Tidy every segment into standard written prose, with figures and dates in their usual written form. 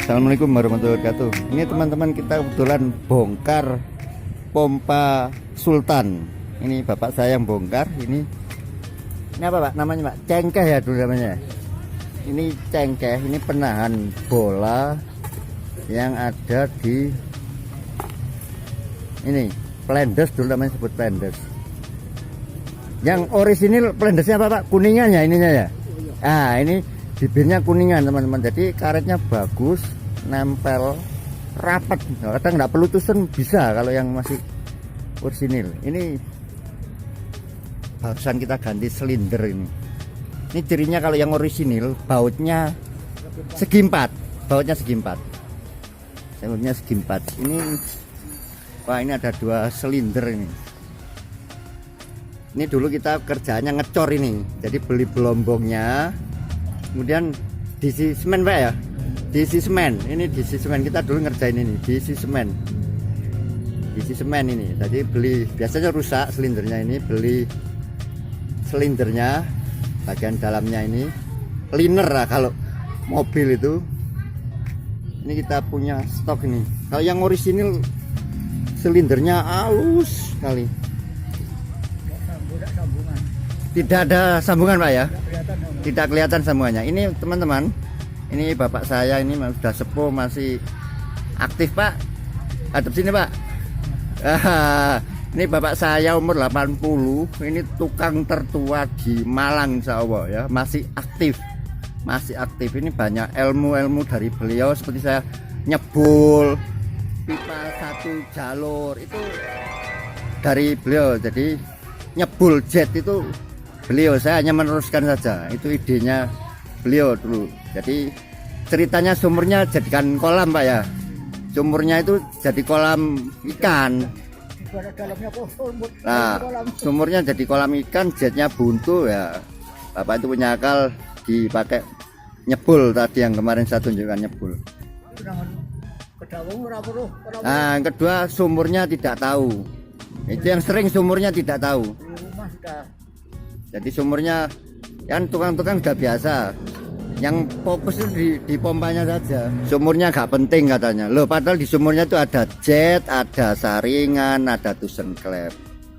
Assalamualaikum warahmatullahi wabarakatuh. Ini teman-teman, kita kebetulan bongkar pompa Sultan. Ini bapak saya yang bongkar. Ini apa pak namanya pak? Cengkeh ya dulu namanya. Ini cengkeh, ini penahan bola yang ada di ini Plendes dulu namanya, sebut Plendes. Yang orisinil Plendesnya apa pak? Kuningan ya ininya ya. Ah ini bibirnya kuningan teman-teman, jadi karetnya bagus, nempel rapat, kadang nggak perlu tusen bisa kalau yang masih orisinil. Ini barusan kita ganti silinder ini cirinya kalau yang orisinil bautnya segi empat, bautnya segi empat. Ini wah, ini ada dua silinder ini dulu kita kerjanya ngecor ini, jadi beli belombongnya, kemudian diisi semen pak ya, diisi semen. Ini diisi semen, kita dulu ngerjain ini diisi semen ini. Tadi beli, biasanya rusak silindernya, ini beli silindernya bagian dalamnya ini cleaner lah kalau mobil itu. Ini kita punya stok ini. Kalau yang orisinil silindernya halus sekali, tidak ada sambungan pak ya, tidak kelihatan sambungannya. Ini teman-teman, ini bapak saya ini sudah sepuh, masih aktif pak. Hadap sini pak. Ini bapak saya umur 80, ini tukang tertua di Malang insya Allah ya, masih aktif. Ini banyak ilmu dari beliau, seperti saya nyebul pipa satu jalur itu dari beliau. Jadi nyebul jet itu beliau, saya hanya meneruskan saja, itu idenya beliau dulu. Jadi ceritanya sumurnya jadikan kolam pak ya, sumurnya itu jadi kolam ikan. Nah sumurnya jadi kolam ikan, jetnya buntu ya, bapak itu punya akal, dipakai nyebul tadi yang kemarin saya tunjukkan nyebul. Nah yang kedua sumurnya tidak tahu, itu yang sering sumurnya tidak tahu. Jadi sumurnya kan tukang-tukang udah biasa, yang fokus itu di pompanya saja. Sumurnya gak penting katanya. Loh padahal di sumurnya itu ada jet, ada saringan, ada tusen klep.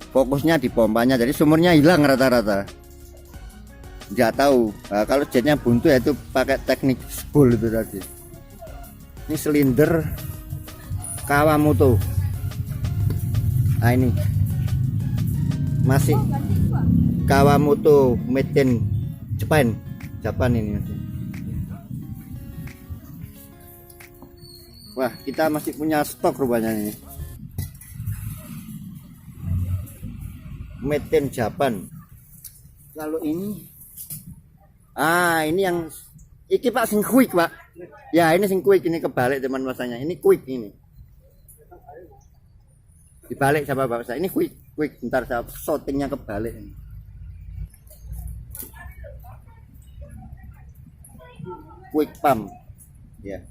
Fokusnya di pompanya, jadi sumurnya hilang rata-rata. Nggak tahu. Nah, kalau jetnya buntu ya itu pakai teknik spool itu tadi. Ini silinder Kawamoto. Nah ini masih Kawamoto made in Japan ini. Wah, kita masih punya stok rupanya ini. Made in Japan. Kalau ini ini yang iki pak sing quick pak. Ya ini sing quick, ini kebalik teman masanya. Ini quick ini. Dibalik sama bapak saya. Ini quick. Bentar saya shootingnya kebalik ini. Quick pump ya,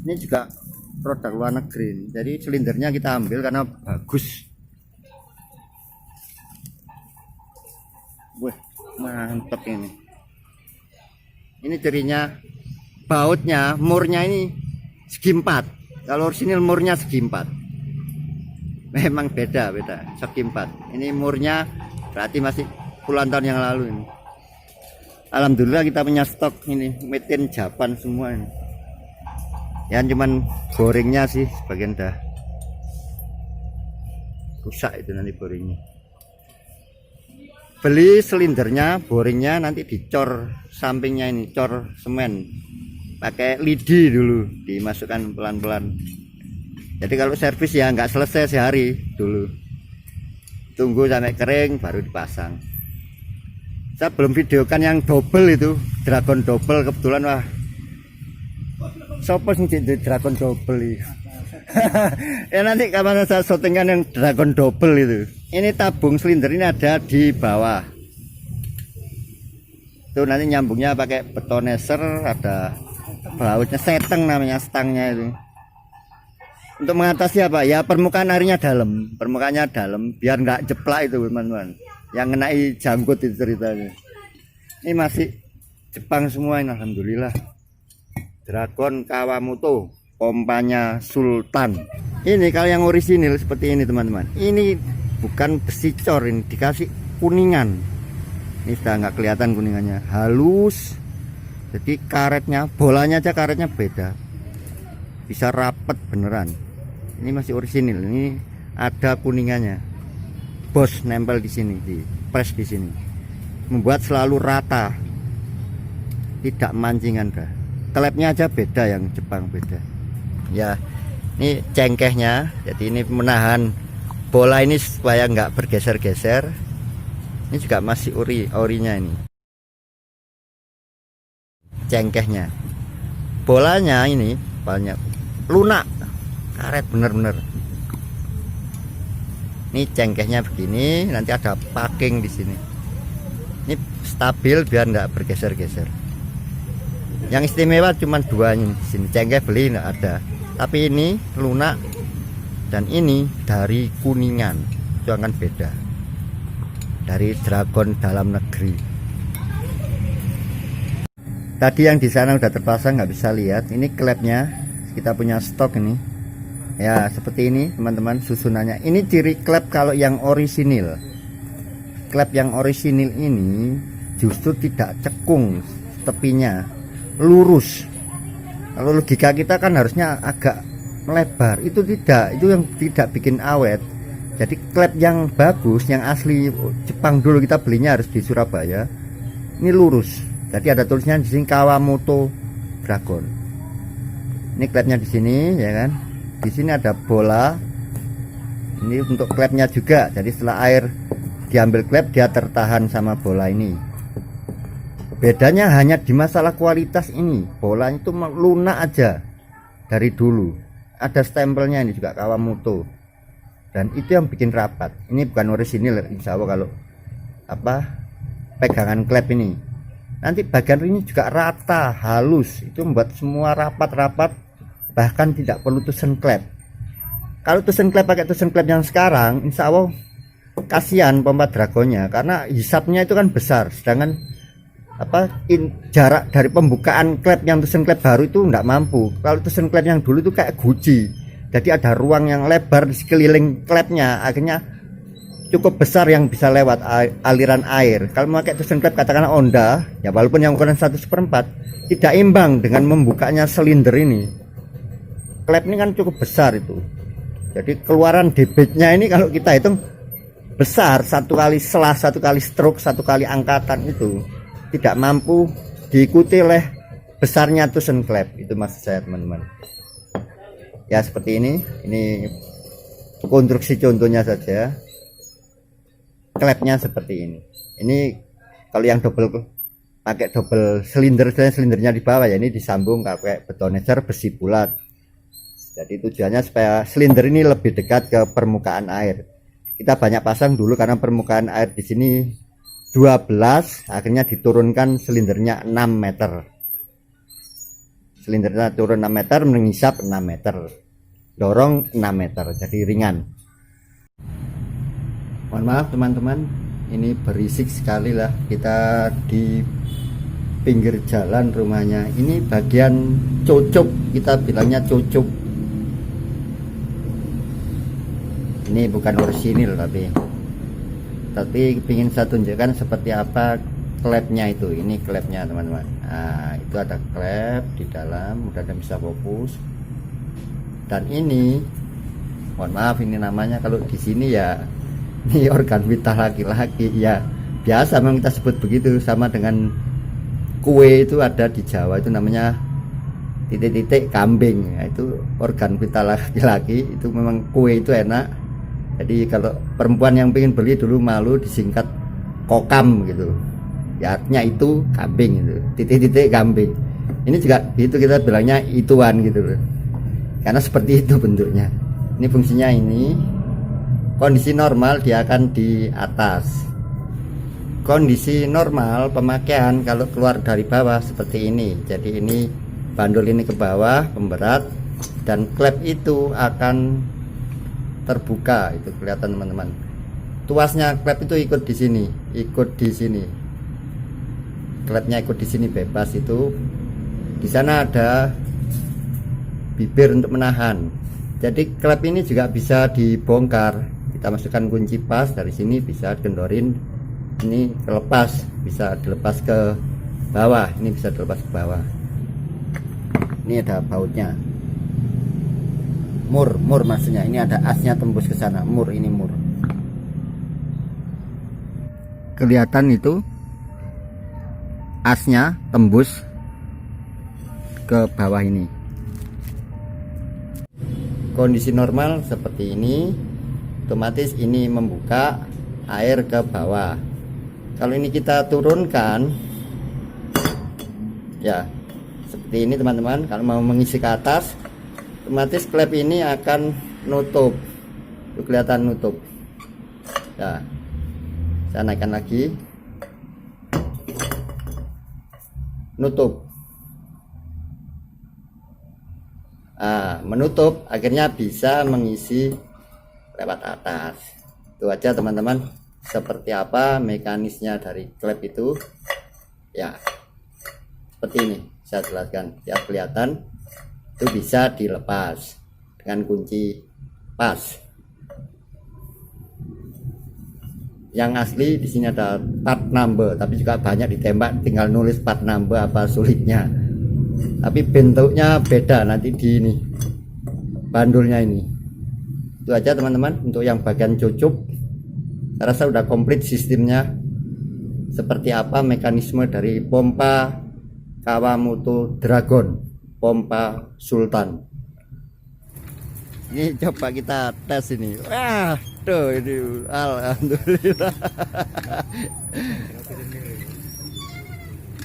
ini juga produk luar negeri, jadi silindernya kita ambil karena bagus. Wah mantep ini cirinya bautnya, murnya ini segi 4. Kalau orisinil murnya segi 4, memang beda segi 4. Ini murnya berarti masih puluhan tahun yang lalu ini. Alhamdulillah kita punya stok ini made in Japan semua ini. Ya cuman boringnya sih sebagian dah rusak, itu nanti boringnya. Beli silindernya, boringnya nanti dicor sampingnya ini, cor semen pakai lidi dulu, dimasukkan pelan-pelan. Jadi kalau servis ya nggak selesai sehari dulu, tunggu sampai kering baru dipasang. Saya belum videokan yang double itu, dragon double. Kebetulan wah sopo sing di dragon double itu. Ya nanti kapan saya syutingkan yang dragon double itu. Ini tabung silinder ini ada di bawah tuh, nanti nyambungnya pakai betoneser, ada bautnya, seteng namanya, stangnya itu. Untuk mengatasi apa ya, permukaan airnya dalam, permukaannya dalam biar nggak jeplak itu teman-teman, yang ngenai jangkut itu ceritanya. Ini masih Jepang semua ini, alhamdulillah. Dragon Kawamoto, pompanya Sultan. Ini kalau yang orisinil seperti ini teman-teman, ini bukan besi cor, ini dikasih kuningan. Ini sudah nggak kelihatan kuningannya, halus. Jadi karetnya, bolanya aja karetnya beda, bisa rapet beneran. Ini masih orisinil, ini ada kuningannya. Bos nempel di sini, di press di sini, membuat selalu rata, tidak mancingan dah. Klepnya aja beda, yang Jepang beda. Ya, ini cengkehnya, jadi ini menahan bola ini supaya nggak bergeser-geser. Ini juga masih orinya ini. Cengkehnya, bolanya ini banyak lunak, karet bener-bener. Ini cengkehnya begini, nanti ada packing di sini. Ini stabil biar nggak bergeser-geser. Yang istimewa cuma dua ini di sini. Cengkeh beli nggak ada, tapi ini lunak dan ini dari kuningan, itu akan beda dari Dragon dalam negeri. Tadi yang di sana udah terpasang, nggak bisa lihat. Ini klepnya kita punya stok ini. Ya seperti ini teman-teman susunannya. Ini ciri klep kalau yang orisinil. Klep yang orisinil ini justru tidak cekung tepinya, lurus. Kalau logika kita kan harusnya agak melebar, itu tidak, itu yang tidak bikin awet. Jadi klep yang bagus, yang asli Jepang dulu kita belinya harus di Surabaya. Ini lurus. Jadi ada tulisnya di sini Kawamoto Dragon. Ini klepnya di sini ya kan. Di sini ada bola. Ini untuk klepnya juga. Jadi setelah air diambil klep, dia tertahan sama bola ini. Bedanya hanya di masalah kualitas ini. Bolanya itu lunak aja dari dulu. Ada stempelnya ini juga Kawamoto. Dan itu yang bikin rapat. Ini bukan orisinil, insya Allah kalau apa pegangan klep ini. Nanti bagian ini juga rata, halus. Itu membuat semua rapat-rapat, bahkan tidak perlu tusen klep. Kalau tusen klep pakai tusen klep yang sekarang, insya Allah kasihan pompa Dragonnya, karena hisapnya itu kan besar. Sedangkan jarak dari pembukaan klep yang tusen klep baru itu enggak mampu. Kalau tusen klep yang dulu itu kayak guci, jadi ada ruang yang lebar di sekeliling klepnya, akhirnya cukup besar yang bisa lewat aliran air. Kalau memakai tusen klep katakanlah Honda, ya walaupun yang ukuran 1/4 tidak imbang dengan membukanya silinder ini. Klep ini kan cukup besar itu, jadi keluaran debitnya ini kalau kita hitung besar, satu kali selah, satu kali stroke, satu kali angkatan itu tidak mampu diikuti oleh besarnya tusen klep. Itu maksud saya teman-teman. Ya seperti ini konstruksi contohnya saja. Klepnya seperti ini. Ini kalau yang double, pakai double silinder, silindernya di bawah ya, ini disambung pakai betoneser besi bulat. Jadi tujuannya supaya silinder ini lebih dekat ke permukaan air. Kita banyak pasang dulu karena permukaan air di sini 12, akhirnya diturunkan silindernya 6 meter. Silindernya turun 6 meter, mengisap 6 meter. Dorong 6 meter, jadi ringan. Mohon maaf teman-teman, ini berisik sekali lah. Kita di pinggir jalan rumahnya. Ini bagian cocok, kita bilangnya cocok. Ini bukan orisinil tapi ingin saya tunjukkan seperti apa klepnya itu. Ini klepnya teman-teman. Nah itu ada klep di dalam, mudah-mudahan bisa fokus. Dan ini mohon maaf, ini namanya kalau di sini ya, ini organ vital laki-laki ya, biasa memang kita sebut begitu. Sama dengan kue itu ada di Jawa, itu namanya titik-titik kambing. Nah, itu organ vital laki-laki, itu memang kue itu enak. Jadi kalau perempuan yang pengen beli dulu malu disingkat kokam gitu ya, artinya itu kambing gitu, titik-titik kambing. Ini juga itu kita bilangnya ituan gitu loh, karena seperti itu bentuknya. Ini fungsinya, ini kondisi normal dia akan di atas. Kondisi normal pemakaian kalau keluar dari bawah seperti ini. Jadi ini bandul ini ke bawah pemberat, dan klep itu akan terbuka, itu kelihatan teman-teman. Tuasnya klep itu ikut di sini, ikut di sini. Klepnya ikut di sini bebas itu. Di sana ada bibir untuk menahan. Jadi klep ini juga bisa dibongkar. Kita masukkan kunci pas dari sini, bisa kendorin, ini terlepas, bisa dilepas ke bawah, ini bisa dilepas ke bawah. Ini ada bautnya, mur maksudnya, ini ada asnya tembus ke sana, mur, ini mur. Kelihatan itu asnya tembus ke bawah ini. Kondisi normal seperti ini, otomatis ini membuka air ke bawah. Kalau ini kita turunkan, ya seperti ini teman-teman. Kalau mau mengisi ke atas, otomatis klep ini akan nutup. Itu kelihatan nutup. Ya, saya naikkan lagi, nutup. Menutup, akhirnya bisa mengisi lewat atas. Itu aja teman-teman, seperti apa mekanisnya dari klep itu. Ya, seperti ini saya jelaskan ya, kelihatan itu bisa dilepas dengan kunci pas. Yang asli di sini ada part number, tapi juga banyak ditembak, tinggal nulis part number apa sulitnya. Tapi bentuknya beda nanti di ini bandulnya ini. Itu aja teman-teman untuk yang bagian cucup. Saya rasa udah komplit sistemnya, seperti apa mekanisme dari pompa Kawamoto Dragon, pompa Sultan. Ini coba kita tes ini. Wah, tuh ini alhamdulillah.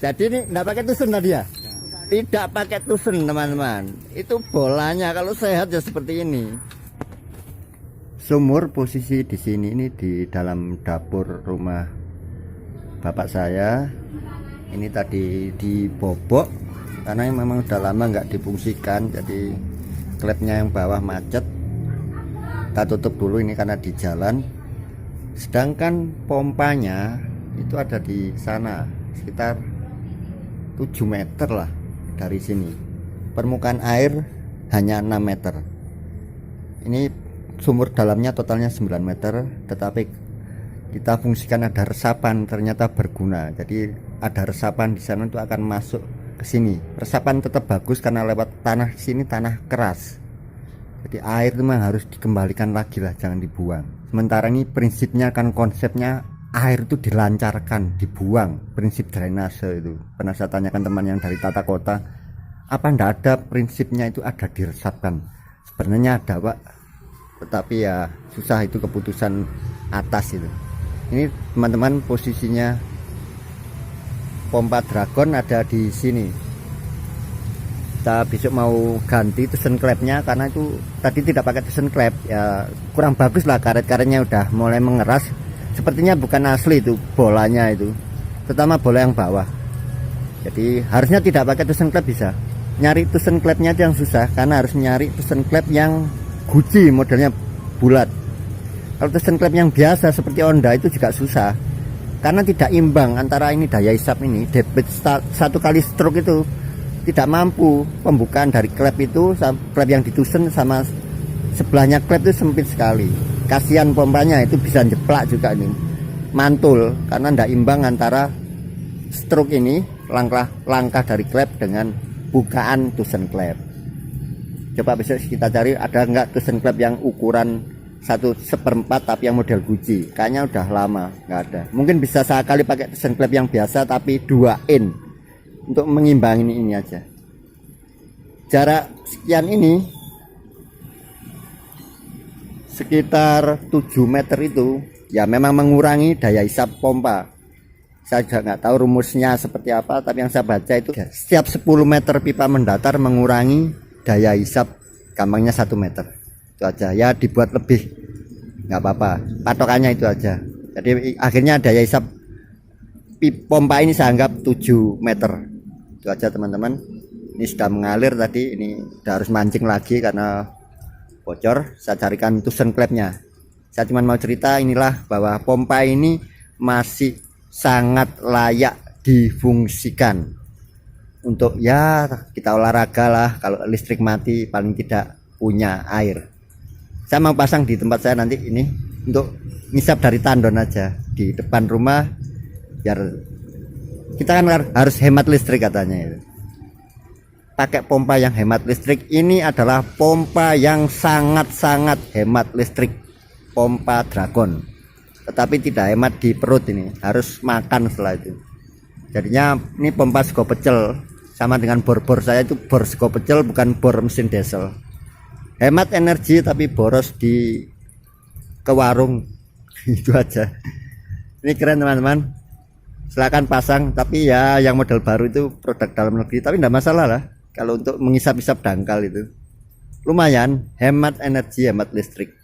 Jadi ini enggak pakai tusun tadi ya? Tidak pakai tusun teman-teman. Itu bolanya kalau sehat ya seperti ini. Sumur posisi di sini, ini di dalam dapur rumah bapak saya. Ini tadi dibobok karena memang udah lama nggak difungsikan, jadi klepnya yang bawah macet. Kita tutup dulu ini karena di jalan. Sedangkan pompanya itu ada di sana, sekitar 7 meter lah dari sini. Permukaan air hanya 6 meter. Ini sumur dalamnya totalnya 9 meter, tetapi kita fungsikan ada resapan, ternyata berguna. Jadi ada resapan di sana itu akan masuk ke sini. Resapan tetap bagus karena lewat tanah sini, tanah keras. Jadi air itu memang harus dikembalikan lagi lah, jangan dibuang. Sementara ini prinsipnya kan, konsepnya air itu dilancarkan, dibuang, prinsip drainase itu. Pernah saya tanyakan teman yang dari tata kota, apa ndak ada prinsipnya itu ada diresapkan? Sebenarnya ada Pak, tetapi ya susah, itu keputusan atas itu. Ini teman-teman posisinya pompa Dragon ada di sini. Kita besok mau ganti tusen klepnya karena itu tadi tidak pakai tusen klep, ya kurang bagus lah, karet-karetnya udah mulai mengeras. Sepertinya bukan asli itu bolanya itu, terutama bola yang bawah. Jadi harusnya tidak pakai tusen klep, bisa nyari tusen klepnya aja yang susah, karena harus nyari tusen klep yang guci, modelnya bulat. Kalau tusen klep yang biasa seperti Honda itu juga susah, karena tidak imbang antara ini daya isap ini, debit satu kali stroke itu tidak mampu. Pembukaan dari klep itu, klep yang ditusen sama sebelahnya klep itu sempit sekali. Kasihan pompanya itu bisa jeplak juga ini, mantul, karena tidak imbang antara stroke ini, langkah dari klep dengan bukaan tusen klep. Coba besok kita cari ada enggak tusen klep yang ukuran 1/4 tapi yang model Gucci. Kayaknya udah lama nggak ada. Mungkin bisa sekali pakai tusen klep yang biasa tapi 2 in untuk mengimbangi ini aja. Jarak sekian ini sekitar 7 meter itu ya memang mengurangi daya isap pompa. Saya juga nggak tahu rumusnya seperti apa, tapi yang saya baca itu setiap 10 meter pipa mendatar mengurangi daya isap, gampangnya 1 meter. Itu aja ya, dibuat lebih nggak apa-apa, patokannya itu aja. Jadi akhirnya daya isap pompa ini saya anggap 7 meter. Itu aja teman-teman. Ini sudah mengalir tadi, ini udah harus mancing lagi karena bocor. Saya carikan tusen klepnya. Saya cuma mau cerita inilah bahwa pompa ini masih sangat layak difungsikan untuk ya kita olahraga lah, kalau listrik mati paling tidak punya air. Saya mau pasang di tempat saya nanti ini untuk ngisap dari tandon aja di depan rumah, biar kita kan harus hemat listrik katanya itu. Pakai pompa yang hemat listrik. Ini adalah pompa yang sangat-sangat hemat listrik, pompa Dragon. Tetapi tidak hemat di perut, ini harus makan setelah itu. Jadinya ini pompa sego pecel, sama dengan bor-bor saya itu bor sego pecel, bukan bor mesin diesel. Hemat energi tapi boros di ke warung. Itu aja. Ini keren teman-teman, silahkan pasang. Tapi ya yang model baru itu produk dalam negeri, tapi tidak masalah lah. Kalau untuk mengisap-isap dangkal itu lumayan hemat energi, hemat listrik.